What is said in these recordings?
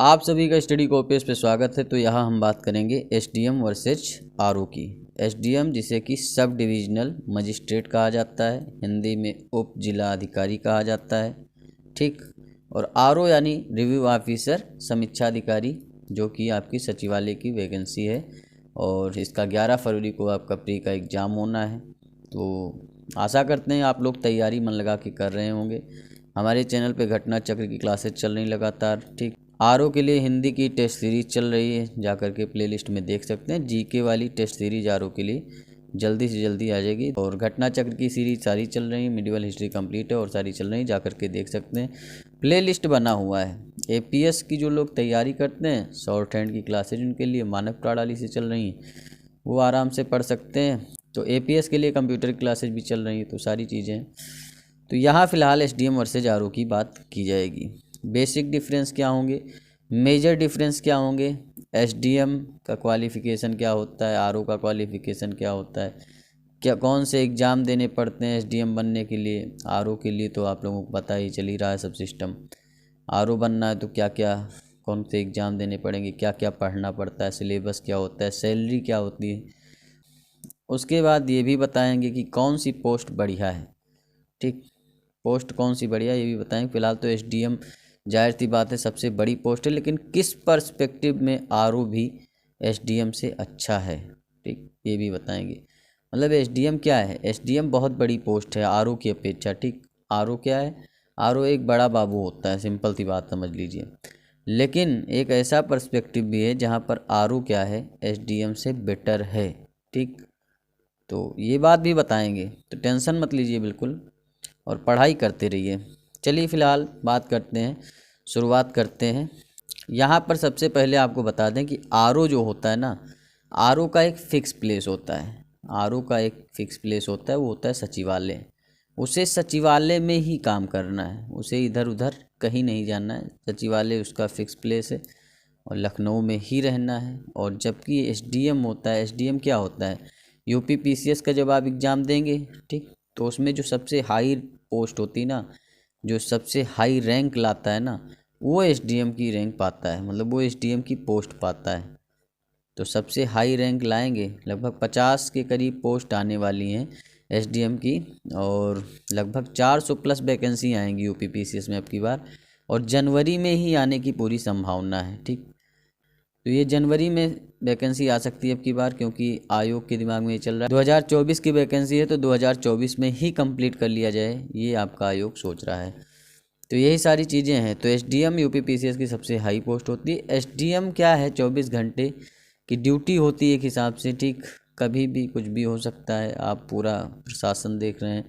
आप सभी का स्टडी कॉपीज पे स्वागत है। तो यहाँ हम बात करेंगे एसडीएम वर्सेज आरओ की। एसडीएम जिसे कि सब डिविजनल मजिस्ट्रेट कहा जाता है, हिंदी में उप जिला अधिकारी कहा जाता है, ठीक। और आरओ यानी रिव्यू ऑफिसर समीक्षा अधिकारी, जो कि आपकी सचिवालय की वैकेंसी है और इसका 11 फरवरी को आपका प्री का एग्ज़ाम होना है। तो आशा करते हैं आप लोग तैयारी मन लगा के कर रहे होंगे। हमारे चैनल पे घटना चक्र की क्लासेस चल रही लगातार, ठीक। आरओ के लिए हिंदी की टेस्ट सीरीज़ चल रही है, जाकर के प्लेलिस्ट में देख सकते हैं। जीके वाली टेस्ट सीरीज आरओ के लिए जल्दी से जल्दी आ जाएगी। और घटना चक्र की सीरीज सारी चल रही है, मिडिवल हिस्ट्री कंप्लीट है और सारी चल रही है, जाकर के देख सकते हैं। प्लेलिस्ट बना हुआ है। एपीएस की जो लोग तैयारी करते हैं, शॉर्ट हैंड की क्लासेज उनके लिए मानक प्रणाली से चल रही हैं, वो आराम से पढ़ सकते हैं। तो एपीएस के लिए कंप्यूटर क्लासेज भी चल रही हैं, तो सारी चीज़ें। तो यहाँ फ़िलहाल एसडीएम वर्सेज आरओ की बात की जाएगी। बेसिक डिफरेंस क्या होंगे, मेजर डिफरेंस क्या होंगे, एसडीएम का क्वालिफ़िकेशन क्या होता है, आरओ का क्वालिफ़िकेशन क्या होता है, क्या कौन से एग्ज़ाम देने पड़ते हैं एसडीएम बनने के लिए। आरओ के लिए तो आप लोगों को पता ही चल ही रहा है सब सिस्टम। आरओ बनना है तो क्या क्या कौन से एग्ज़ाम देने पड़ेंगे, क्या क्या पढ़ना पड़ता है, सिलेबस क्या होता है, सैलरी क्या होती है। उसके बाद ये भी बताएंगे कि कौन सी पोस्ट बढ़िया है, ठीक। पोस्ट कौन सी बढ़िया ये भी बताएंगे। फ़िलहाल तो एसडीएम जाहिर सी बात है सबसे बड़ी पोस्ट है, लेकिन किस पर्सपेक्टिव में आरओ भी एसडीएम से अच्छा है, ठीक, ये भी बताएंगे। मतलब एसडीएम क्या है, एसडीएम बहुत बड़ी पोस्ट है आरओ की अपेक्षा, ठीक। आरओ क्या है, आरओ एक बड़ा बाबू होता है, सिंपल सी बात समझ लीजिए। लेकिन एक ऐसा पर्सपेक्टिव भी है जहाँ पर आरओ क्या है, एसडीएम से बेटर है, ठीक। तो ये बात भी बताएंगे, तो टेंशन मत लीजिए बिल्कुल और पढ़ाई करते रहिए। चलिए फ़िलहाल बात करते हैं, शुरुआत करते हैं। यहाँ पर सबसे पहले आपको बता दें कि आरओ जो होता है ना, आरओ का एक फ़िक्स प्लेस होता है। आरओ का एक फ़िक्स प्लेस होता है, वो होता है सचिवालय। उसे सचिवालय में ही काम करना है, उसे इधर उधर कहीं नहीं जाना है। सचिवालय उसका फ़िक्स प्लेस है और लखनऊ में ही रहना है। और जबकि एसडीएम होता है, एसडीएम क्या होता है, यूपी पीसीएस का जब आप एग्ज़ाम देंगे, ठीक, तो उसमें जो सबसे हाई पोस्ट होती ना, जो सबसे हाई रैंक लाता है ना, वो एसडीएम की रैंक पाता है, मतलब वो एसडीएम की पोस्ट पाता है। तो सबसे हाई रैंक लाएंगे, लगभग 50 के करीब पोस्ट आने वाली हैं एसडीएम की, और लगभग 400 प्लस वैकेंसी आएंगी यूपी पीसीएस में अब की बार, और जनवरी में ही आने की पूरी संभावना है, ठीक। तो ये जनवरी में वैकेंसी आ सकती है अब की बार, क्योंकि आयोग के दिमाग में ये चल रहा है 2024 की वैकेंसी है, तो 2024 में ही कंप्लीट कर लिया जाए, ये आपका आयोग सोच रहा है। तो यही सारी चीज़ें हैं। तो एसडीएम यूपी पीसीएस की सबसे हाई पोस्ट होती है। एसडीएम क्या है, 24 घंटे की ड्यूटी होती है एक हिसाब से, ठीक। कभी भी कुछ भी हो सकता है, आप पूरा प्रशासन देख रहे हैं।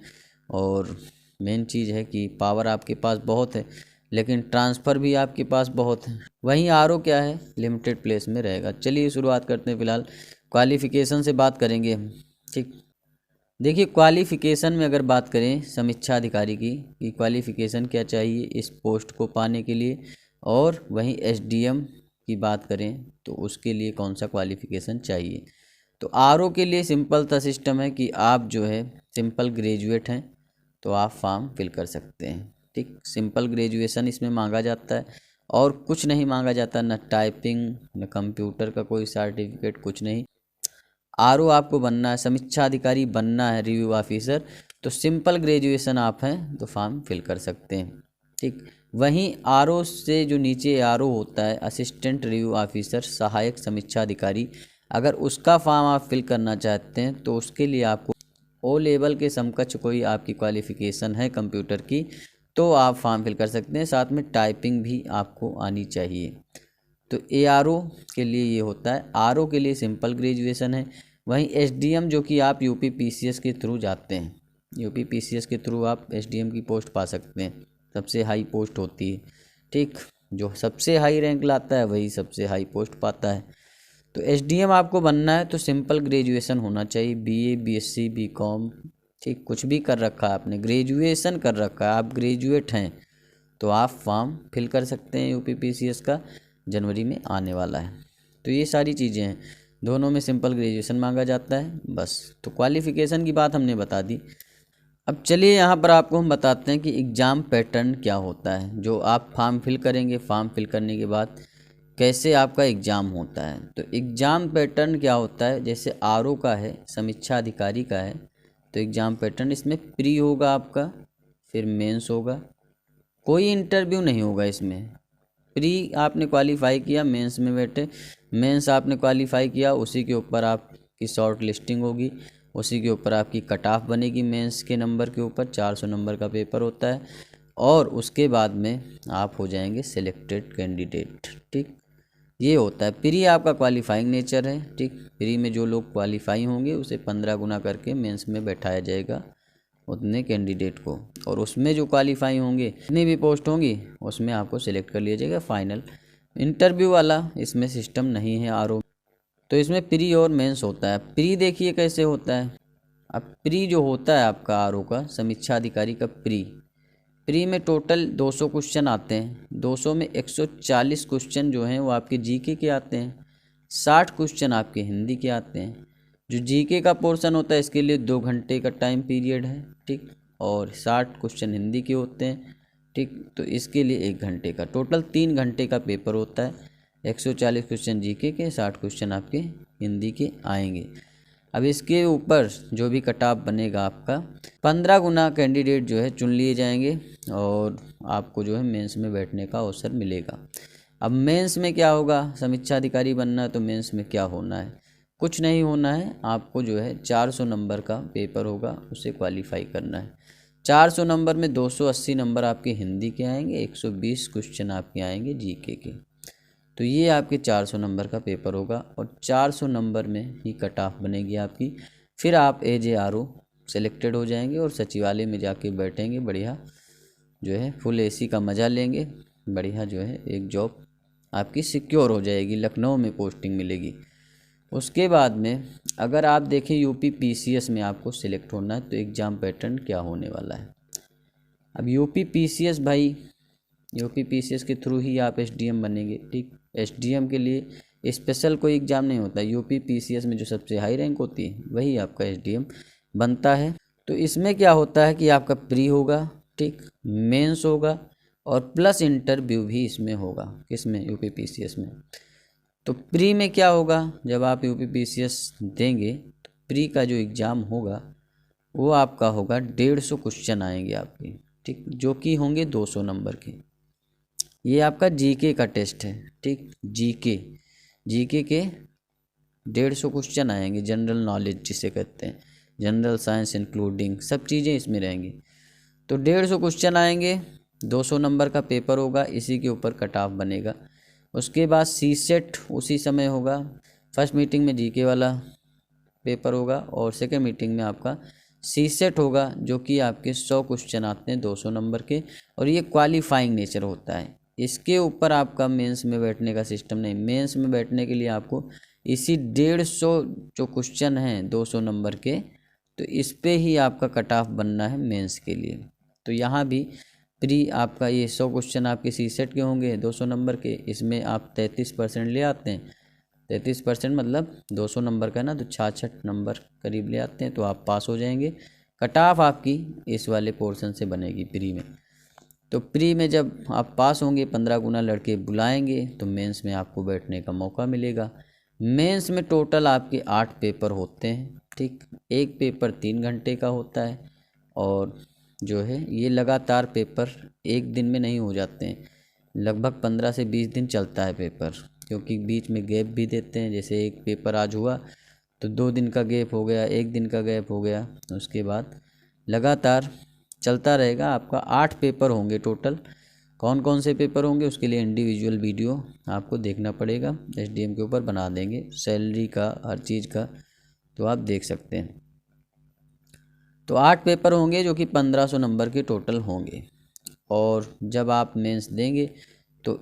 और मेन चीज़ है कि पावर आपके पास बहुत है, लेकिन ट्रांसफ़र भी आपके पास बहुत है। वहीं आरओ क्या है, लिमिटेड प्लेस में रहेगा। चलिए शुरुआत करते हैं। फ़िलहाल क्वालिफ़िकेशन से बात करेंगे हम, ठीक। देखिए क्वालिफ़िकेशन में अगर बात करें समीक्षा अधिकारी की, कि क्वालिफ़िकेशन क्या चाहिए इस पोस्ट को पाने के लिए, और वहीं एसडीएम की बात करें तो उसके लिए कौन सा क्वालिफ़िकेशन चाहिए। तो आरओ के लिए सिंपल सा सिस्टम है कि आप जो है सिंपल ग्रेजुएट हैं तो आप फॉर्म फिल कर सकते हैं, ठीक। सिंपल ग्रेजुएशन इसमें मांगा जाता है और कुछ नहीं मांगा जाता, न टाइपिंग न कंप्यूटर का कोई सर्टिफिकेट, कुछ नहीं। आरओ आपको बनना है, समीक्षा अधिकारी बनना है, रिव्यू ऑफिसर, तो सिंपल ग्रेजुएशन आप हैं तो फॉर्म फिल कर सकते हैं, ठीक। वहीं आरओ से जो नीचे आरओ होता है, असिस्टेंट रिव्यू ऑफिसर, सहायक समीक्षा अधिकारी, अगर उसका फॉर्म आप फिल करना चाहते हैं तो उसके लिए आपको ओ लेवल के समकक्ष कोई आपकी क्वालिफ़िकेशन है कंप्यूटर की, तो आप फॉर्म फिल कर सकते हैं। साथ में टाइपिंग भी आपको आनी चाहिए। तो एआरओ के लिए ये होता है, आरओ के लिए सिंपल ग्रेजुएशन है। वहीं एसडीएम जो कि आप यूपी पीसीएस के थ्रू जाते हैं, यूपी पीसीएस के थ्रू आप एसडीएम की पोस्ट पा सकते हैं, सबसे हाई पोस्ट होती है, ठीक। जो सबसे हाई रैंक लाता है वही सबसे हाई पोस्ट पाता है। तो एसडीएम आपको बनना है तो सिंपल ग्रेजुएशन होना चाहिए, बीए बीएससी बीकॉम, ठीक, कुछ भी कर रखा है आपने, ग्रेजुएशन कर रखा है, आप ग्रेजुएट हैं तो आप फॉर्म फिल कर सकते हैं। यूपी पीसीएस का जनवरी में आने वाला है। तो ये सारी चीज़ें हैं, दोनों में सिंपल ग्रेजुएशन मांगा जाता है बस। तो क्वालिफ़िकेशन की बात हमने बता दी। अब चलिए यहाँ पर आपको हम बताते हैं कि एग्ज़ाम पैटर्न क्या होता है। जो आप फॉर्म फिल करेंगे, फॉर्म फिल करने के बाद कैसे आपका एग्ज़ाम होता है। तो एग्ज़ाम पैटर्न क्या होता है, जैसे आरओ का है, समीक्षा अधिकारी का है, तो एग्ज़ाम पैटर्न इसमें प्री होगा आपका, फिर मेंस होगा, कोई इंटरव्यू नहीं होगा इसमें। प्री आपने क्वालिफाई किया, मेंस में बैठे, मेंस आपने क्वालिफाई किया, उसी के ऊपर आपकी शॉर्ट लिस्टिंग होगी, उसी के ऊपर आपकी कट ऑफ बनेगी, मेंस के नंबर के ऊपर 400 नंबर का पेपर होता है, और उसके बाद में आप हो जाएंगे सिलेक्टेड कैंडिडेट। ठीक, ये होता है। प्री आपका क्वालिफाइंग नेचर है। ठीक, प्री में जो लोग क्वालिफाई होंगे उसे 15 गुना करके मेंस में बैठाया जाएगा उतने कैंडिडेट को, और उसमें जो क्वालिफाई होंगे, जितनी भी पोस्ट होंगी उसमें आपको सिलेक्ट कर लिया जाएगा। फाइनल इंटरव्यू वाला इसमें सिस्टम नहीं है आरओ। तो इसमें प्री और मेंस होता है। प्री देखिए कैसे होता है। अब प्री जो होता है आपका आरओ का, समीक्षा अधिकारी का प्री में टोटल 200 क्वेश्चन आते हैं। 200 में 140 क्वेश्चन जो हैं वो आपके जीके के आते हैं, 60 क्वेश्चन आपके हिंदी के आते हैं। जो जीके का पोर्शन होता है इसके लिए 2 घंटे का टाइम पीरियड है। ठीक, और 60 क्वेश्चन हिंदी के होते हैं। ठीक, तो इसके लिए 1 घंटे का, टोटल 3 घंटे का पेपर होता है। 140 क्वेश्चन जीके के, 60 क्वेश्चन आपके हिंदी के आएंगे। अब इसके ऊपर जो भी कट ऑफ बनेगा आपका, 15 गुना कैंडिडेट जो है चुन लिए जाएंगे, और आपको जो है मेंस में बैठने का अवसर मिलेगा। अब मेंस में क्या होगा, समीक्षा अधिकारी बनना है तो मेंस में क्या होना है, कुछ नहीं होना है। आपको जो है 400 नंबर का पेपर होगा, उसे क्वालिफाई करना है। 400 नंबर में 280 नंबर आपके हिंदी के आएंगे, 120 क्वेश्चन आपके आएंगे जीके के। तो ये आपके 400 नंबर का पेपर होगा, और 400 नंबर में ही कट ऑफ बनेगी आपकी। फिर आप एज ए आरओ सेलेक्टेड हो जाएंगे और सचिवालय में जाके बैठेंगे, बढ़िया जो है फुल एसी का मज़ा लेंगे, बढ़िया जो है एक जॉब आपकी सिक्योर हो जाएगी, लखनऊ में पोस्टिंग मिलेगी। उसके बाद में अगर आप देखें यूपी पीसीएस में आपको सिलेक्ट होना है, तो एग्ज़ाम पैटर्न क्या होने वाला है। अब यूपी पीसीएस भाई, यूपी पीसीएस के थ्रू ही आप एसडीएम बनेंगे। ठीक, एसडीएम के लिए स्पेशल कोई एग्ज़ाम नहीं होता। यूपी पीसीएस में जो सबसे हाई रैंक होती है वही आपका एसडीएम बनता है। तो इसमें क्या होता है कि आपका प्री होगा, ठीक, मेंस होगा, और प्लस इंटरव्यू भी इसमें होगा। किसमें, यूपी पीसीएस में। तो प्री में क्या होगा, जब आप यूपी पीसीएस देंगे तो प्री का जो एग्ज़ाम होगा वो आपका होगा 150 क्वेश्चन आएंगे आपके, ठीक, जो कि होंगे 200 नंबर के। ये आपका जीके का टेस्ट है। ठीक, जीके के 150 क्वेश्चन आएंगे, जनरल नॉलेज जिसे कहते हैं, जनरल साइंस इंक्लूडिंग सब चीज़ें इसमें रहेंगी। तो 150 क्वेश्चन आएंगे, 200 नंबर का पेपर होगा, इसी के ऊपर कट ऑफ बनेगा। उसके बाद सी सेट उसी समय होगा। फर्स्ट मीटिंग में जीके वाला पेपर होगा, और सेकेंड मीटिंग में आपका सी सेट होगा, जो कि आपके 100 क्वेश्चन आते हैं 200 नंबर के, और ये क्वालिफाइंग नेचर होता है। इसके ऊपर आपका मेंस में बैठने का सिस्टम नहीं। मेंस में बैठने के लिए आपको इसी 150 जो क्वेश्चन हैं 200 नंबर के, तो इस पे ही आपका कट ऑफ बनना है मेंस के लिए। तो यहाँ भी प्री आपका ये 100 क्वेश्चन आपके सी सेट के होंगे 200 नंबर के, इसमें आप 33% ले आते हैं। 33% मतलब 200 नंबर का ना, तो 66 नंबर करीब ले आते हैं, तो आप पास हो जाएंगे। कट ऑफ आपकी इस वाले पोर्शन से बनेगी प्री में। तो प्री में जब आप पास होंगे, 15 गुना लड़के बुलाएंगे, तो मेंस में आपको बैठने का मौका मिलेगा। मेंस में टोटल आपके 8 पेपर होते हैं। ठीक, एक पेपर 3 घंटे का होता है, और जो है ये लगातार पेपर एक दिन में नहीं हो जाते हैं, लगभग 15 से 20 दिन चलता है पेपर, क्योंकि बीच में गैप भी देते हैं। जैसे एक पेपर आज हुआ तो 2 दिन का गैप हो गया, 1 दिन का गैप हो गया, उसके बाद लगातार चलता रहेगा। आपका 8 पेपर होंगे टोटल। कौन कौन से पेपर होंगे उसके लिए इंडिविजुअल वीडियो आपको देखना पड़ेगा, एसडीएम के ऊपर बना देंगे, सैलरी का, हर चीज़ का, तो आप देख सकते हैं। तो 8 पेपर होंगे जो कि 1500 नंबर के टोटल होंगे। और जब आप मेंस देंगे तो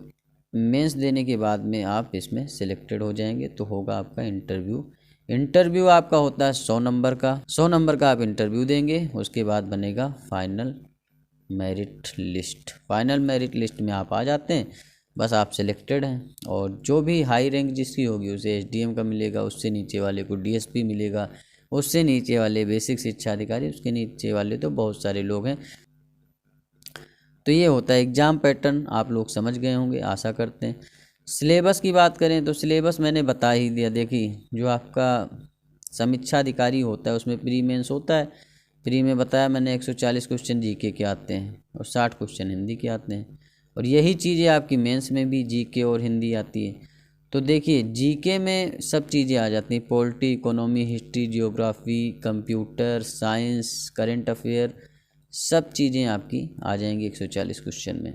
मेंस देने के बाद में आप इसमें सिलेक्टेड हो जाएंगे, तो होगा आपका इंटरव्यू आपका होता है 100 नंबर का। 100 नंबर का आप इंटरव्यू देंगे, उसके बाद बनेगा final merit list. Final merit list में आप आ जाते हैं, बस आप सिलेक्टेड हैं। और जो भी हाई रैंक जिसकी होगी उसे एसडीएम का मिलेगा, उससे नीचे वाले को डीएसपी मिलेगा, उससे नीचे वाले बेसिक शिक्षा अधिकारी, उसके नीचे वाले तो बहुत सारे लोग हैं। तो ये होता है एग्ज़ाम पैटर्न, आप लोग समझ गए होंगे आशा करते हैं। सिलेबस की बात करें तो सिलेबस मैंने बता ही दिया। देखिए जो आपका समीक्षा अधिकारी होता है उसमें प्री मेंस होता है। प्री में बताया मैंने 140 क्वेश्चन जीके के आते हैं और 60 क्वेश्चन हिंदी के आते हैं, और यही चीज़ें आपकी मेंस में भी जीके और हिंदी आती है। तो देखिए जीके में सब चीज़ें आ जाती हैं, polity, economy, history, geography, computer science, current affair, सब चीज़ें आपकी आ जाएंगी 140 क्वेश्चन में।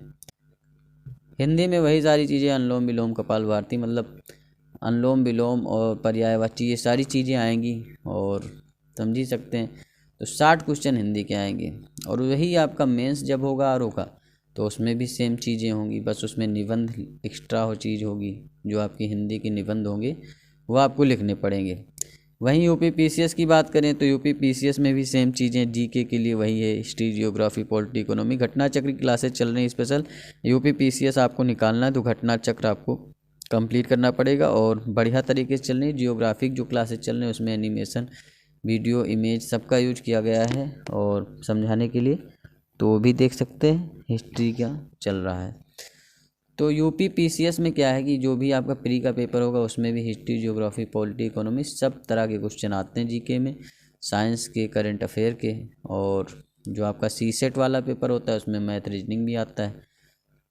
हिंदी में वही सारी चीज़ें, अनुलोम विलोम कपालभाति, मतलब अनुलोम विलोम और पर्यायवाची, ये सारी चीज़ें आएंगी और समझ सकते हैं। तो 60 क्वेश्चन हिंदी के आएंगे, और वही आपका मेंस जब होगा आरओ का तो उसमें भी सेम चीज़ें होंगी, बस उसमें निबंध एक्स्ट्रा हो चीज़ होगी, जो आपकी हिंदी के निबंध होंगे वो आपको लिखने पड़ेंगे। वहीं यूपी पीसीएस की बात करें तो यूपी पीसीएस में भी सेम चीज़ें जीके के लिए वही है, हिस्ट्री, जियोग्राफी, पॉलिटी, इकोनॉमी। घटना चक्र की क्लासेस चल रही हैं स्पेशल। यूपी पीसीएस आपको निकालना है तो घटना चक्र आपको कंप्लीट करना पड़ेगा, और बढ़िया तरीके से चल रही है। जियोग्राफिक जो क्लासेस चल रहे हैं उसमें एनिमेशन, वीडियो, इमेज सबका यूज किया गया है और समझाने के लिए, तो वो भी देख सकते हैं। हिस्ट्री क्या चल रहा है। तो यूपी पीसीएस में क्या है कि जो भी आपका प्री का पेपर होगा उसमें भी हिस्ट्री, जियोग्राफी, पॉलिटी, इकोनॉमी सब तरह के क्वेश्चन आते हैं जीके में, साइंस के, करंट अफेयर के, और जो आपका सीसेट वाला पेपर होता है उसमें मैथ, रीजनिंग भी आता है।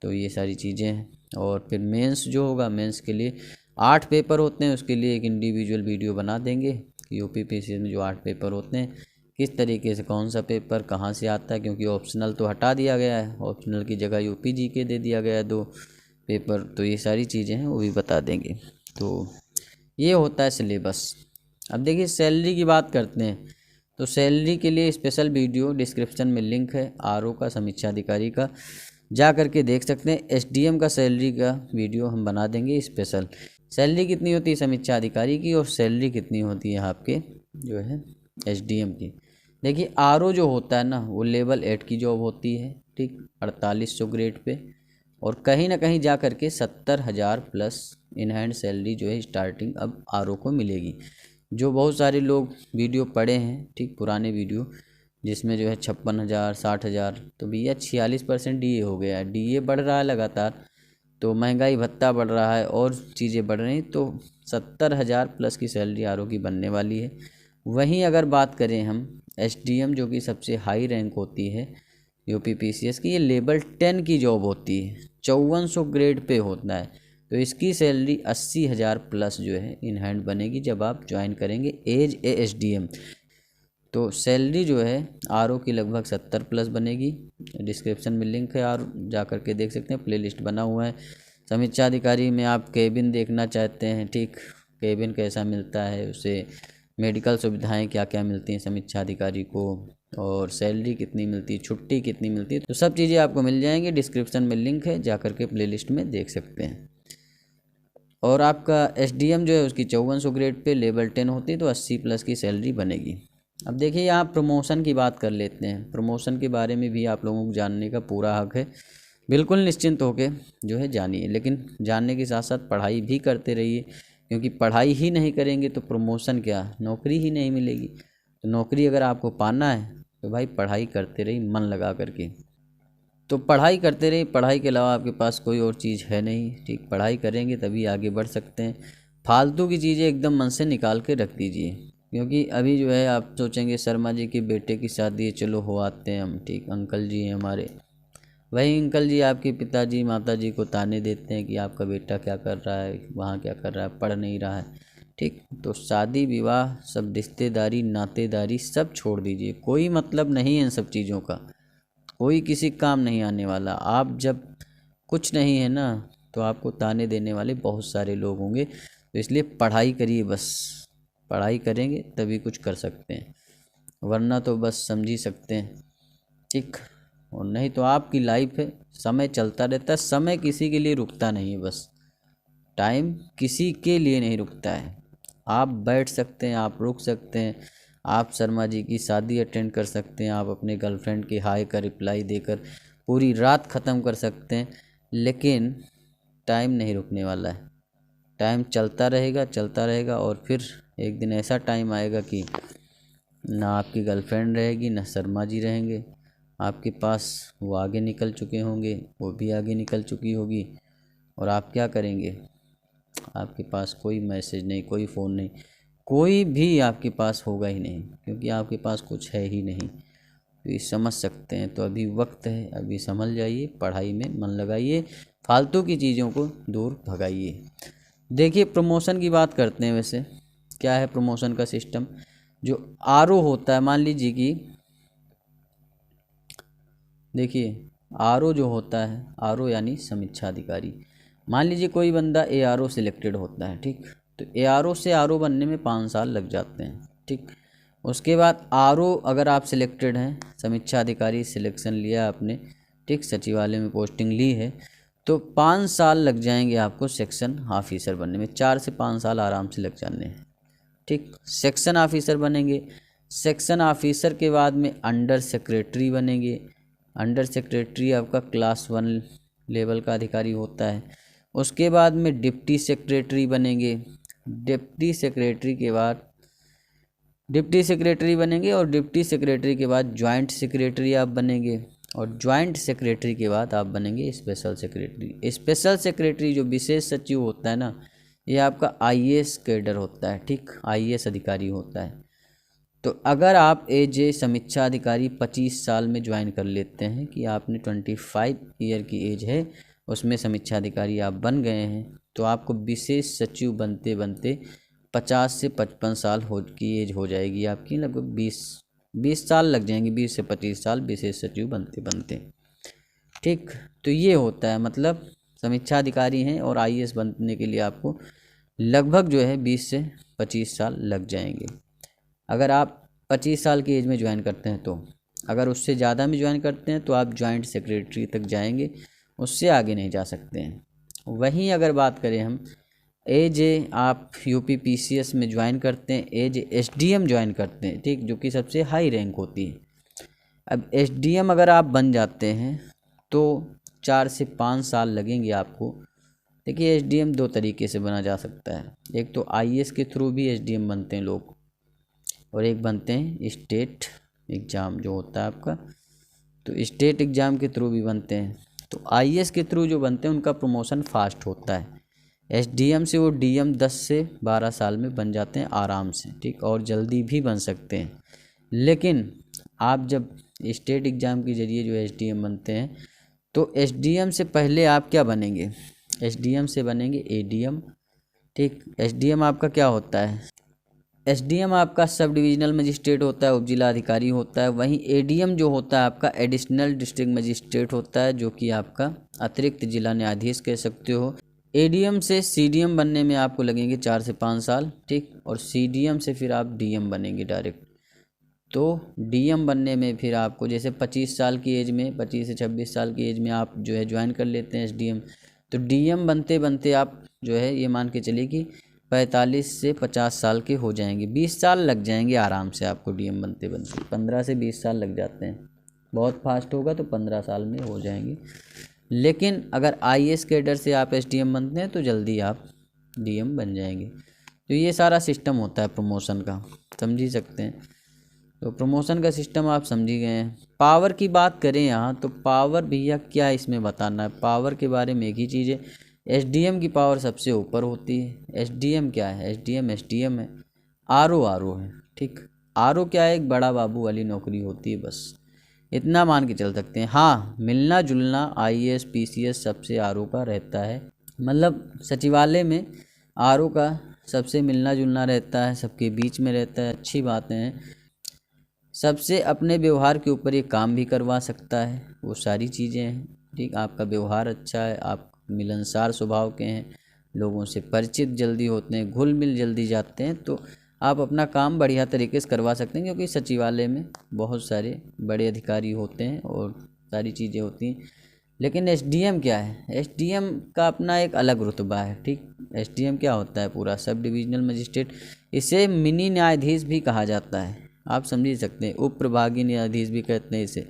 तो ये सारी चीज़ें हैं। और फिर मेंस जो होगा, मेंस के लिए 8 पेपर होते हैं, उसके लिए एक इंडिविजुअल वीडियो बना देंगे कि यूपी पीसीएस में जो 8 पेपर होते हैं किस तरीके से, कौन सा पेपर कहाँ से आता है, क्योंकि ऑप्शनल तो हटा दिया गया है, ऑप्शनल की जगह यूपी जीके दे दिया गया है 2 पेपर। तो ये सारी चीज़ें हैं वो भी बता देंगे। तो ये होता है सिलेबस। अब देखिए सैलरी की बात करते हैं, तो सैलरी के लिए स्पेशल वीडियो डिस्क्रिप्शन में लिंक है आरओ का, समीक्षा अधिकारी का, जा करके देख सकते हैं। एसडीएम का सैलरी का वीडियो हम बना देंगे स्पेशल। सैलरी कितनी होती है समीक्षा अधिकारी की, और सैलरी कितनी होती है आपके जो है एसडीएम की। देखिए आरओ जो होता है ना वो लेवल 8 की जॉब होती है, ठीक, 4800 ग्रेड पे, और कहीं ना कहीं जा कर के 70,000 प्लस इन हैंड सैलरी जो है स्टार्टिंग अब आरओ को मिलेगी। जो बहुत सारे लोग वीडियो पढ़े हैं, ठीक, पुराने वीडियो जिसमें जो है 56,000, 60,000, तो भैया 46% डीए हो गया है। डीए बढ़ रहा है लगातार, तो महंगाई भत्ता बढ़ रहा है और चीज़ें बढ़ रही, तो 70,000 प्लस की सैलरी आरओ की बनने वाली है। वहीं अगर बात करें हम एसडीएम जो कि सबसे हाई रैंक होती है यूपी पीसीएस की, ये लेवल 10 की जॉब होती है, 5400 ग्रेड पे होता है। तो इसकी सैलरी 80,000 प्लस जो है इन हैंड बनेगी जब आप ज्वाइन करेंगे एज ए एसडीएम। तो सैलरी जो है आरओ की लगभग 70 प्लस बनेगी। डिस्क्रिप्शन में लिंक है, और जा कर के देख सकते हैं, प्लेलिस्ट बना हुआ है। समीक्षा अधिकारी में आप केबिन देखना चाहते हैं, ठीक, केबिन कैसा मिलता है उसे, मेडिकल सुविधाएं क्या क्या मिलती हैं समीक्षा अधिकारी को, और सैलरी कितनी मिलती है, छुट्टी कितनी मिलती है, तो सब चीज़ें आपको मिल जाएंगी। डिस्क्रिप्शन में लिंक है, जा कर के प्लेलिस्ट में देख सकते हैं। और आपका एसडीएम जो है उसकी 5400 ग्रेड पे लेवल 10 होती है, तो 80 प्लस की सैलरी बनेगी। अब देखिए यहाँ प्रमोशन की बात कर लेते हैं। प्रमोशन के बारे में भी आप लोगों को जानने का पूरा हक है, बिल्कुल निश्चिंत होके जो है जानिए, लेकिन जानने के साथ साथ पढ़ाई भी करते रहिए, क्योंकि पढ़ाई ही नहीं करेंगे तो प्रमोशन क्या, नौकरी ही नहीं मिलेगी। तो नौकरी अगर आपको पाना है तो भाई पढ़ाई करते रहिए मन लगा करके। तो पढ़ाई करते रहिए, पढ़ाई के अलावा आपके पास कोई और चीज़ है नहीं, ठीक, पढ़ाई करेंगे तभी आगे बढ़ सकते हैं। फालतू की चीज़ें एकदम मन से निकाल के रख दीजिए, क्योंकि अभी जो है आप सोचेंगे शर्मा जी के बेटे की शादी है, चलो हो आते हैं हम, ठीक, अंकल जी हैं हमारे, वही अंकल जी आपके पिताजी माताजी को ताने देते हैं कि आपका बेटा क्या कर रहा है, वहाँ क्या कर रहा है, पढ़ नहीं रहा है, ठीक। तो शादी विवाह सब रिश्तेदारी नातेदारी सब छोड़ दीजिए, कोई मतलब नहीं है इन सब चीज़ों का, कोई किसी काम नहीं आने वाला। आप जब कुछ नहीं है ना तो आपको ताने देने वाले बहुत सारे लोग होंगे, तो इसलिए पढ़ाई करिए, बस पढ़ाई करेंगे तभी कुछ कर सकते हैं, वरना तो बस समझ ही सकते हैं, ठीक। और नहीं तो आपकी लाइफ है, समय चलता रहता है, समय किसी के लिए रुकता नहीं है, बस टाइम किसी के लिए नहीं रुकता है। आप बैठ सकते हैं, आप रुक सकते हैं, आप शर्मा जी की शादी अटेंड कर सकते हैं, आप अपने गर्लफ्रेंड के हाय का रिप्लाई देकर पूरी रात ख़त्म कर सकते हैं, लेकिन टाइम नहीं रुकने वाला है। टाइम चलता रहेगा चलता रहेगा, और फिर एक दिन ऐसा टाइम आएगा कि ना आपकी गर्लफ्रेंड रहेगी ना शर्मा जी रहेंगे आपके पास, वो आगे निकल चुके होंगे, वो भी आगे निकल चुकी होगी, और आप क्या करेंगे। आपके पास कोई मैसेज नहीं, कोई फ़ोन नहीं, कोई भी आपके पास होगा ही नहीं, क्योंकि आपके पास कुछ है ही नहीं। तो ये समझ सकते हैं। तो अभी वक्त है, अभी संभल जाइए, पढ़ाई में मन लगाइए, फालतू की चीज़ों को दूर भगाइए। देखिए प्रमोशन की बात करते हैं। वैसे क्या है प्रमोशन का सिस्टम? जो आरओ होता है, मान लीजिए कि देखिए आरओ जो होता है, आरओ यानी समीक्षा अधिकारी, मान लीजिए कोई बंदा एआरओ सिलेक्टेड होता है, ठीक। तो एआरओ से आरओ बनने में 5 साल लग जाते हैं, ठीक। उसके बाद आरओ अगर आप सिलेक्टेड हैं, समीक्षा अधिकारी सिलेक्शन लिया आपने, ठीक, सचिवालय में पोस्टिंग ली है, तो 5 साल लग जाएंगे आपको सेक्शन ऑफिसर बनने में। 4 से 5 साल आराम से लग जाने हैं, ठीक। सेक्शन ऑफिसर बनेंगे। सेक्शन ऑफिसर के बाद में अंडर सेक्रेटरी बनेंगे। अंडर सेक्रेटरी आपका क्लास 1 लेवल का अधिकारी होता है। उसके बाद में डिप्टी सेक्रेटरी बनेंगे। डिप्टी सेक्रेटरी के बाद डिप्टी सेक्रेटरी बनेंगे और डिप्टी सेक्रेटरी के बाद जॉइंट सेक्रेटरी आप बनेंगे, और जॉइंट सेक्रेटरी के बाद आप बनेंगे स्पेशल सेक्रेटरी। स्पेशल सेक्रेटरी जो विशेष सचिव होता है ना, ये आपका आईएएस कैडर होता है, ठीक, आईएएस अधिकारी होता है। तो अगर आप एज ए समीक्षा अधिकारी 25 साल में ज्वाइन कर लेते हैं कि आपने 25 ईयर की एज है, उसमें समीक्षा अधिकारी आप बन गए हैं, तो आपको विशेष सचिव बनते बनते 50 से 55 साल की एज हो जाएगी आपकी, लगभग 20 साल लग जाएंगे, 20 से 25 साल विशेष सचिव बनते बनते, ठीक। तो ये होता है, मतलब समीक्षा अधिकारी हैं और आईएएस बनने के लिए आपको लगभग जो है 20 से 25 साल लग जाएंगे, अगर आप 25 साल की एज में ज्वाइन करते हैं तो। अगर उससे ज़्यादा में ज्वाइन करते हैं तो आप जॉइंट सेक्रेटरी तक जाएंगे, उससे आगे नहीं जा सकते हैं। वहीं अगर बात करें हम एज ए आप यूपीपीसीएस में ज्वाइन करते हैं, एज एसडीएम ज्वाइन करते हैं, ठीक, जो कि सबसे हाई रैंक होती है। अब एसडीएम अगर आप बन जाते हैं तो 4 से 5 साल लगेंगे आपको। देखिए एसडीएम 2 तरीके से बना जा सकता है, एक तो आईएएस के थ्रू भी एसडीएम बनते हैं लोग, और एक बनते हैं स्टेट एग्ज़ाम जो होता है आपका, तो स्टेट एग्ज़ाम के थ्रू भी बनते हैं। तो आईएएस के थ्रू जो बनते हैं उनका प्रमोशन फास्ट होता है। एसडीएम से वो डीएम 10 से 12 साल में बन जाते हैं आराम से, ठीक, और जल्दी भी बन सकते हैं। लेकिन आप जब स्टेट एग्ज़ाम के ज़रिए जो एसडीएम बनते हैं, तो एसडीएम से पहले आप क्या बनेंगे? एसडीएम से बनेंगे एडीएम, ठीक। एसडीएम आपका क्या होता है? एसडीएम आपका सब डिविजनल मजिस्ट्रेट होता है, उप जिला अधिकारी होता है। वहीं एडीएम जो होता है आपका एडिशनल डिस्ट्रिक्ट मजिस्ट्रेट होता है, जो कि आपका अतिरिक्त जिला न्यायाधीश कह सकते हो। एडीएम से सीडीएम बनने में आपको लगेंगे 4 से 5 साल, ठीक, और सीडीएम से फिर आप डीएम बनेंगे डायरेक्ट। तो डीएम बनने में फिर आपको जैसे 25 साल की एज में, 25 से 26 साल की एज में आप जो है ज्वाइन कर लेते हैं एसडीएम, तो डीएम बनते बनते आप जो है ये मान के चलिए कि 45 से 50 साल के हो जाएंगे, 20 साल लग जाएंगे आराम से आपको डीएम बनते बनते। 15 से 20 साल लग जाते हैं, बहुत फास्ट होगा तो 15 साल में हो जाएंगे। लेकिन अगर आईएएस कैडर से आप एसडीएम बनते हैं तो जल्दी आप डीएम बन जाएंगे। तो ये सारा सिस्टम होता है प्रमोशन का, समझ ही सकते हैं। तो प्रमोशन का सिस्टम आप समझ ही गए हैं। पावर की बात करें यहाँ, तो पावर भैया क्या इसमें बताना है, पावर के बारे में एक ही चीज़ है, एसडीएम की पावर सबसे ऊपर होती है। एसडीएम क्या है? एसडीएम है, आरओ है, ठीक। आरओ क्या है? एक बड़ा बाबू वाली नौकरी होती है, बस इतना मान के चल सकते हैं। हाँ, मिलना जुलना आईएएस पीसीएस सबसे आरओ का रहता है, मतलब सचिवालय में आरओ का सबसे मिलना जुलना रहता है, सबके बीच में रहता है, अच्छी बातें हैं। सबसे अपने व्यवहार के ऊपर ये काम भी करवा सकता है, वो सारी चीज़ें हैं, ठीक। आपका व्यवहार अच्छा है, आप मिलनसार स्वभाव के हैं, लोगों से परिचित जल्दी होते हैं, घुल मिल जल्दी जाते हैं, तो आप अपना काम बढ़िया तरीके से करवा सकते हैं, क्योंकि सचिवालय में बहुत सारे बड़े अधिकारी होते हैं और सारी चीज़ें होती हैं। लेकिन एसडीएम क्या है? एसडीएम का अपना एक अलग रुतबा है, ठीक। एसडीएम क्या होता है? पूरा सब डिविजनल मजिस्ट्रेट, इसे मिनी न्यायाधीश भी कहा जाता है, आप समझ ही सकते हैं, उप प्रभागीय न्यायाधीश भी कहते हैं इसे।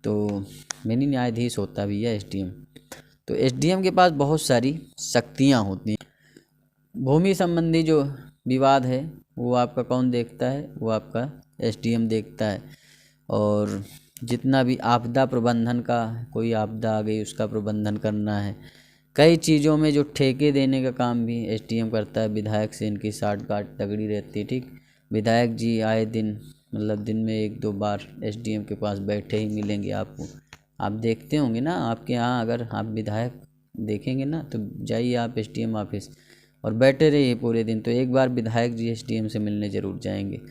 तो मिनी न्यायाधीश होता है भैया एसडीएम। तो एसडीएम के पास बहुत सारी शक्तियाँ होती हैं। भूमि संबंधी जो विवाद है वो आपका कौन देखता है? वो आपका एसडीएम देखता है। और जितना भी आपदा प्रबंधन का, कोई आपदा आ गई उसका प्रबंधन करना है, कई चीज़ों में जो ठेके देने का काम भी एसडीएम करता है। विधायक से इनकी साठ-गाँठ तगड़ी रहती है, ठीक। विधायक जी आए दिन मतलब दिन में 1-2 बार एसडीएम के पास बैठे ही मिलेंगे आपको। आप देखते होंगे ना, आपके यहाँ अगर आप विधायक देखेंगे ना तो जाइए आप एसडीएम ऑफिस और बैठे रहिए पूरे दिन, तो एक बार विधायक जी एसडीएम से मिलने ज़रूर जाएंगे।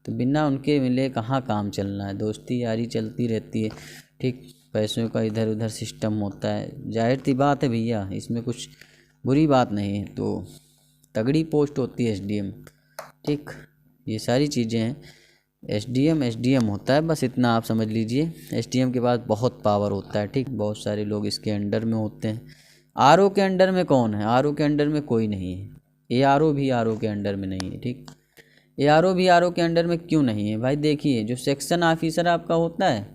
तो बिना उनके मिले कहाँ काम चलना है, दोस्ती यारी चलती रहती है, ठीक। पैसों का इधर उधर सिस्टम होता है, जाहिर सी बात है भैया, इसमें कुछ बुरी बात नहीं है। तो तगड़ी पोस्ट होती है एसडीएम, ठीक। ये सारी चीज़ें हैं। एसडीएम होता है, बस इतना आप समझ लीजिए। एसडीएम के पास बहुत पावर होता है, ठीक। बहुत सारे लोग इसके अंडर में होते हैं। आरओ के अंडर में कौन है? आरओ के अंडर में कोई नहीं है। एआरओ भी आरओ के अंडर में नहीं है, ठीक। एआरओ भी आरओ के अंडर में क्यों नहीं है भाई? देखिए, जो सेक्शन ऑफिसर आपका होता है,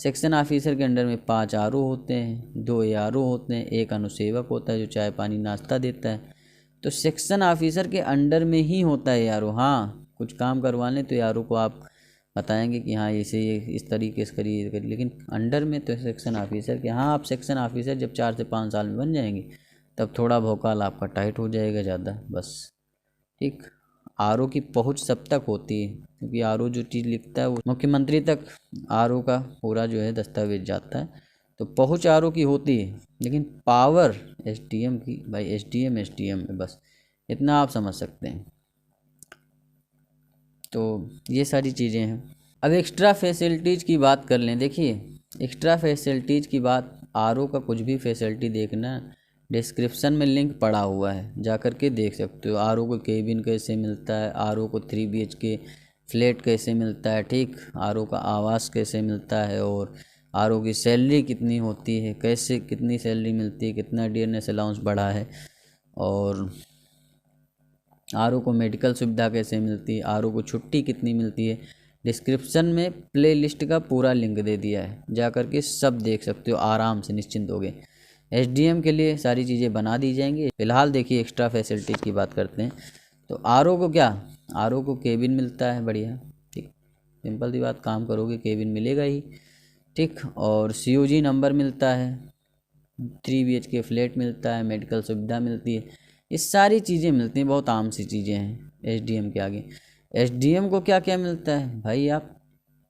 सेक्शन ऑफिसर के अंडर में 5 आरओ होते हैं, 2 एआरओ होते हैं, एक अनुसेवक होता है जो चाय पानी नाश्ता देता है। तो सेक्शन ऑफिसर के अंडर में ही होता है एआरओ। हाँ, कुछ काम करवाने तो एआरओ को आप बताएंगे कि हाँ इसे ये इस तरीके से करिए, लेकिन अंडर में तो सेक्शन ऑफिसर के। हाँ, आप सेक्शन ऑफिसर जब 4 से 5 साल में बन जाएंगे तब थोड़ा भौकाल आपका टाइट हो जाएगा ज़्यादा, बस, ठीक। आरओ की पहुंच सब तक होती है, क्योंकि आरओ जो चीज़ लिखता है वो मुख्यमंत्री तक आरओ का पूरा जो है दस्तावेज जाता है। तो पहुंच आरओ की होती है, लेकिन पावर एसडीएम की भाई। एसडीएम है, बस इतना आप समझ सकते हैं। तो ये सारी चीज़ें हैं। अब एक्स्ट्रा फैसिलिटीज़ की बात कर लें। देखिए, एक्स्ट्रा फैसिलिटीज़ की बात, आरओ का कुछ भी फैसिलिटी देखना, डिस्क्रिप्शन में लिंक पड़ा हुआ है, जा कर के देख सकते हो। आरओ को केबिन कैसे मिलता है, आरओ को 3 BHK फ्लैट कैसे मिलता है, ठीक। आरओ का आवास कैसे मिलता है, और आरओ की सैलरी कितनी होती है, कैसे कितनी सैलरी मिलती है, कितना डियरनेस अलाउंस बढ़ा है, और आरओ को मेडिकल सुविधा कैसे मिलती है, आरओ को छुट्टी कितनी मिलती है। डिस्क्रिप्शन में प्ले लिस्ट का पूरा लिंक दे दिया है, जा कर के सब देख सकते हो आराम से, निश्चिंत हो गए। एसडीएम के लिए सारी चीज़ें बना दी जाएंगी। फ़िलहाल देखिए एक्स्ट्रा फैसिलिटीज़ की बात करते हैं। तो आरओ को क्या, आरओ को केबिन मिलता है, बढ़िया, ठीक। सिंपल सी बात, काम करोगे केबिन मिलेगा ही, ठीक। और सीओजी नंबर मिलता है, 3 BHK फ्लैट मिलता है, मेडिकल सुविधा मिलती है। ये सारी चीज़ें मिलती हैं, बहुत आम सी चीज़ें हैं एसडीएम के आगे। एसडीएम को क्या क्या मिलता है भाई? आप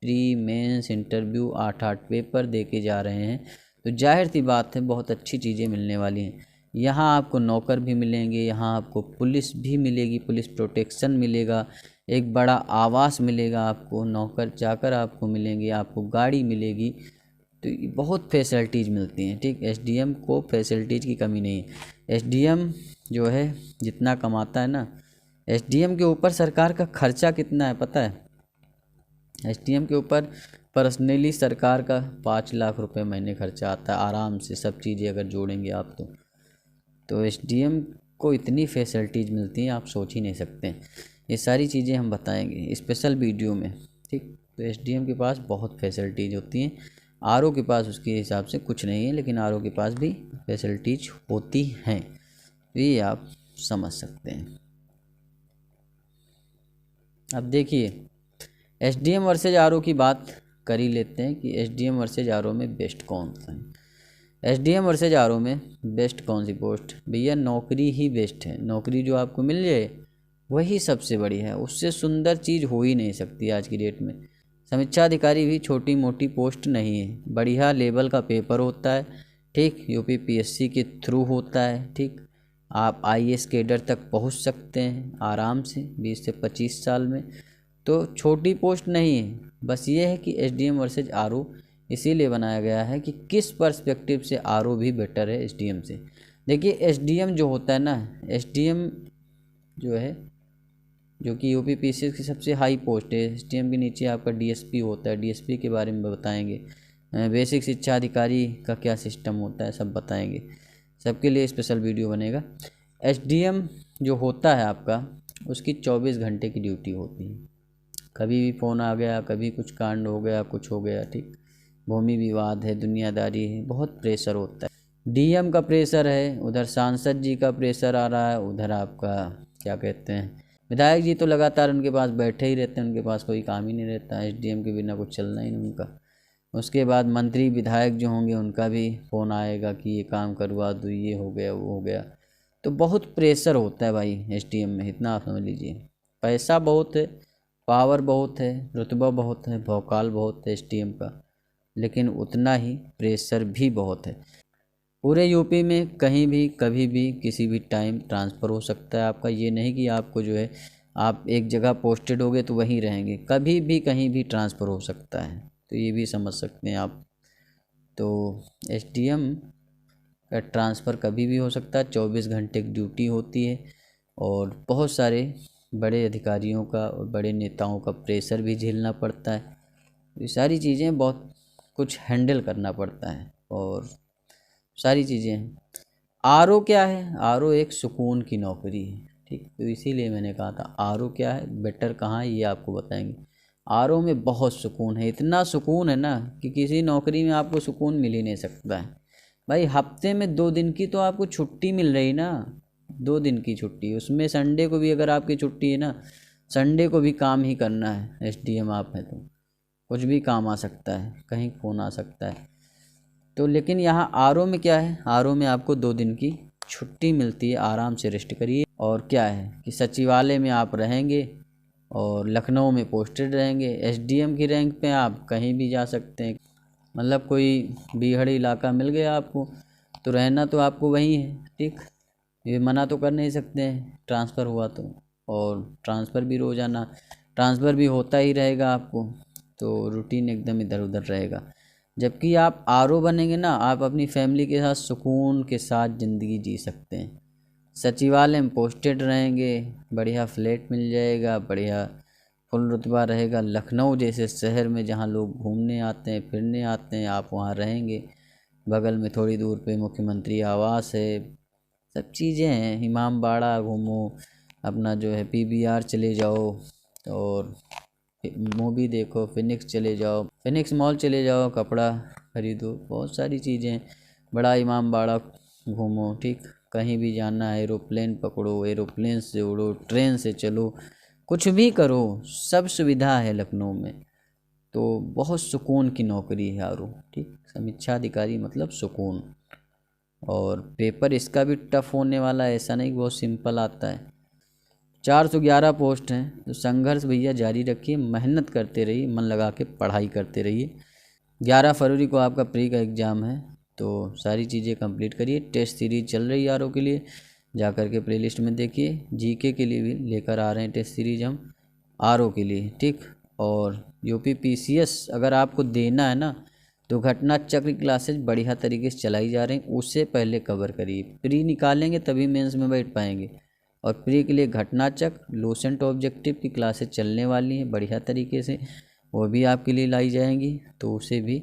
प्री मेंस इंटरव्यू 8-8 पेपर दे के जा रहे हैं, तो जाहिर सी बात है बहुत अच्छी चीज़ें मिलने वाली हैं। यहाँ आपको नौकर भी मिलेंगे, यहाँ आपको पुलिस भी मिलेगी, पुलिस प्रोटेक्शन मिलेगा, एक बड़ा आवास मिलेगा आपको, नौकर चाकर आपको मिलेंगे, आपको गाड़ी मिलेगी। तो बहुत फैसिलिटीज़ मिलती हैं, ठीक। एसडीएम को फैसिलिटीज़ की कमी नहीं है। एसडीएम जो है जितना कमाता है ना, एसडीएम के ऊपर सरकार का खर्चा कितना है पता है? एसडीएम के ऊपर पर्सनली सरकार का 5 लाख रुपए महीने खर्चा आता है आराम से, सब चीज़ें अगर जोड़ेंगे आप तो एसडीएम को इतनी फैसिलिटीज़ मिलती हैं आप सोच ही नहीं सकते। ये सारी चीज़ें हम बताएंगे स्पेशल वीडियो में, ठीक। तो एसडीएम के पास बहुत फैसिलिटीज़ होती हैं, आरओ के पास उसके हिसाब से कुछ नहीं है, लेकिन आरओ के पास भी फैसिलिटीज़ होती हैं, ये आप समझ सकते हैं। अब देखिए, एसडीएम वर्सेज आरओ की बात कर ही लेते हैं कि एसडीएम वर्सेज आरओ में बेस्ट कौन सा है। एसडीएम वर्सेज आरओ में बेस्ट कौन सी पोस्ट? भैया नौकरी ही बेस्ट है। नौकरी जो आपको मिल जाए वही सबसे बड़ी है, उससे सुंदर चीज़ हो ही नहीं सकती आज की डेट में। समीक्षा अधिकारी भी छोटी मोटी पोस्ट नहीं है, बढ़िया लेवल का पेपर होता है, ठीक। यूपीपीएससी के थ्रू होता है, ठीक। आप आईएएस कैडर तक पहुंच सकते हैं आराम से 20 से 25 साल में। तो छोटी पोस्ट नहीं है, बस ये है कि एसडीएम वर्सेज आरओ इसीलिए बनाया गया है कि किस पर्सपेक्टिव से आरओ भी बेटर है एसडीएम से। देखिए, एसडीएम जो होता है ना, एसडीएम जो है जो कि यूपीपीएससी की सबसे हाई पोस्ट है। एसडीएम के नीचे आपका डीएसपी होता है, डीएसपी के बारे में बताएंगे, बेसिक शिक्षा अधिकारी का क्या सिस्टम होता है सब बताएंगे, सबके लिए स्पेशल वीडियो बनेगा। एसडीएम जो होता है आपका, उसकी 24 घंटे की ड्यूटी होती है। कभी भी फ़ोन आ गया, कभी कुछ कांड हो गया, कुछ हो गया, ठीक। भूमि विवाद है, दुनियादारी है, बहुत प्रेशर होता है। डीएम का प्रेशर है, उधर सांसद जी का प्रेशर आ रहा है, उधर आपका क्या कहते हैं विधायक जी तो लगातार उनके पास बैठे ही रहते हैं, उनके पास कोई काम ही नहीं रहता। एसडीएम के बिना कुछ चलना ही नहीं उनका। उसके बाद मंत्री विधायक जो होंगे उनका भी फ़ोन आएगा कि ये काम करवा दो, ये हो गया वो हो गया। तो बहुत प्रेशर होता है भाई एसडीएम में, इतना आप समझ लीजिए। पैसा बहुत है, पावर बहुत है, रुतबा बहुत है, भौकाल बहुत है एसडीएम का, लेकिन उतना ही प्रेशर भी बहुत है। पूरे यूपी में कहीं भी कभी भी किसी भी टाइम ट्रांसफ़र हो सकता है आपका। ये नहीं कि आपको जो है आप एक जगह पोस्टेड हो गए तो वहीं रहेंगे, कभी भी कहीं भी ट्रांसफ़र हो सकता है, तो ये भी समझ सकते हैं आप। तो एसडीएम का ट्रांसफ़र कभी भी हो सकता है, 24 घंटे की ड्यूटी होती है और बहुत सारे बड़े अधिकारियों का और बड़े नेताओं का प्रेशर भी झेलना पड़ता है। ये सारी चीज़ें बहुत कुछ हैंडल करना पड़ता है और सारी चीज़ें हैं। आरओ क्या है? आरओ एक सुकून की नौकरी है, ठीक। तो इसीलिए मैंने कहा था आरओ क्या है, बेटर कहाँ है, ये आपको बताएंगे। आरओ में बहुत सुकून है, इतना सुकून है ना कि किसी नौकरी में आपको सुकून मिल ही नहीं सकता है भाई। हफ्ते में 2 दिन की तो आपको छुट्टी मिल रही ना, 2 दिन की छुट्टी, उसमें संडे को भी अगर आपकी छुट्टी है ना, संडे को भी काम ही करना है। एसडीएम आप हैं तो कुछ भी काम आ सकता है, कहीं फ़ोन आ सकता है। तो लेकिन यहाँ आरओ में क्या है, आरओ में आपको 2 दिन की छुट्टी मिलती है, आराम से रेस्ट करिए। और क्या है कि सचिवालय में आप रहेंगे और लखनऊ में पोस्टेड रहेंगे। एसडीएम की रैंक पे आप कहीं भी जा सकते हैं, मतलब कोई बीहड़ इलाका मिल गया आपको तो रहना तो आपको वहीं है, ठीक। ये मना तो कर नहीं सकते हैं ट्रांसफ़र हुआ तो, और ट्रांसफ़र भी रोज़ाना ट्रांसफ़र भी होता ही रहेगा आपको, तो रूटीन एकदम इधर उधर रहेगा। जबकि आप आरओ बनेंगे ना, आप अपनी फैमिली के साथ सुकून के साथ ज़िंदगी जी सकते हैं। सचिवालय में पोस्टेड रहेंगे, बढ़िया फ्लैट मिल जाएगा, बढ़िया फुल रुतबा रहेगा। लखनऊ जैसे शहर में जहाँ लोग घूमने आते हैं फिरने आते हैं, आप वहाँ रहेंगे। बगल में थोड़ी दूर पे मुख्यमंत्री आवास है, सब चीज़ें हैं। इमामबाड़ा घूमो, अपना जो है पीवीआर चले जाओ और मूवी देखो, फिनिक्स चले जाओ, फिनिक्स मॉल चले जाओ, कपड़ा खरीदो, बहुत सारी चीज़ें। बड़ा इमामबाड़ा घूमो, ठीक। कहीं भी जाना है एरोप्लेन पकड़ो, एरोप्लेन से उड़ो, ट्रेन से चलो, कुछ भी करो, सब सुविधा है लखनऊ में। तो बहुत सुकून की नौकरी है आरओ, ठीक। समीक्षा अधिकारी मतलब सुकून। और पेपर इसका भी टफ होने वाला है, ऐसा नहीं बहुत सिंपल आता है। 411 पोस्ट हैं, तो संघर्ष भैया जारी रखिए, मेहनत करते रहिए, मन लगा के पढ़ाई करते रहिए। 11 फरवरी को आपका प्री का एग्ज़ाम है, तो सारी चीज़ें कंप्लीट करिए। टेस्ट सीरीज़ चल रही है आरओ के लिए, जा कर के प्लेलिस्ट में देखिए। जीके के लिए भी लेकर आ रहे हैं टेस्ट सीरीज़ हम आरओ के लिए, ठीक। और यूपी पीसीएस अगर आपको देना है ना, तो घटना चक्र क्लासेज बढ़िया तरीके से चलाई जा रही हैं, उससे पहले कवर करिए। प्री निकालेंगे तभी मेंस में बैठ पाएंगे। और प्री के लिए घटना चक्र, लूसेंट ऑब्जेक्टिव की क्लासेज चलने वाली हैं बढ़िया तरीके से, वो भी आपके लिए लाई जाएंगी, तो उसे भी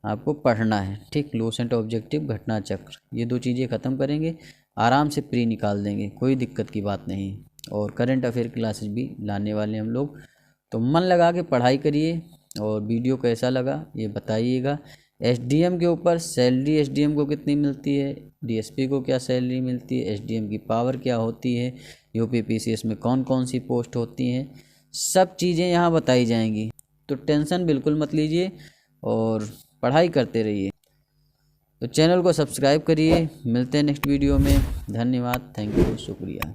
आपको पढ़ना है, ठीक। लूसेंट ऑब्जेक्टिव, घटना चक्र, ये 2 चीज़ें ख़त्म करेंगे, आराम से प्री निकाल देंगे, कोई दिक्कत की बात नहीं। और करंट अफेयर क्लासेज भी लाने वाले हम लोग, तो मन लगा के पढ़ाई करिए। और वीडियो कैसा लगा ये बताइएगा। एसडीएम के ऊपर सैलरी एसडीएम को कितनी मिलती है, डीएसपी को क्या सैलरी मिलती है, एसडीएम की पावर क्या होती है, यूपी पीसीएस में कौन कौन सी पोस्ट होती हैं, सब चीज़ें यहाँ बताई जाएंगी। तो टेंशन बिल्कुल मत लीजिए और पढ़ाई करते रहिए। तो चैनल को सब्सक्राइब करिए। मिलते हैं नेक्स्ट वीडियो में। धन्यवाद, थैंक यू, शुक्रिया।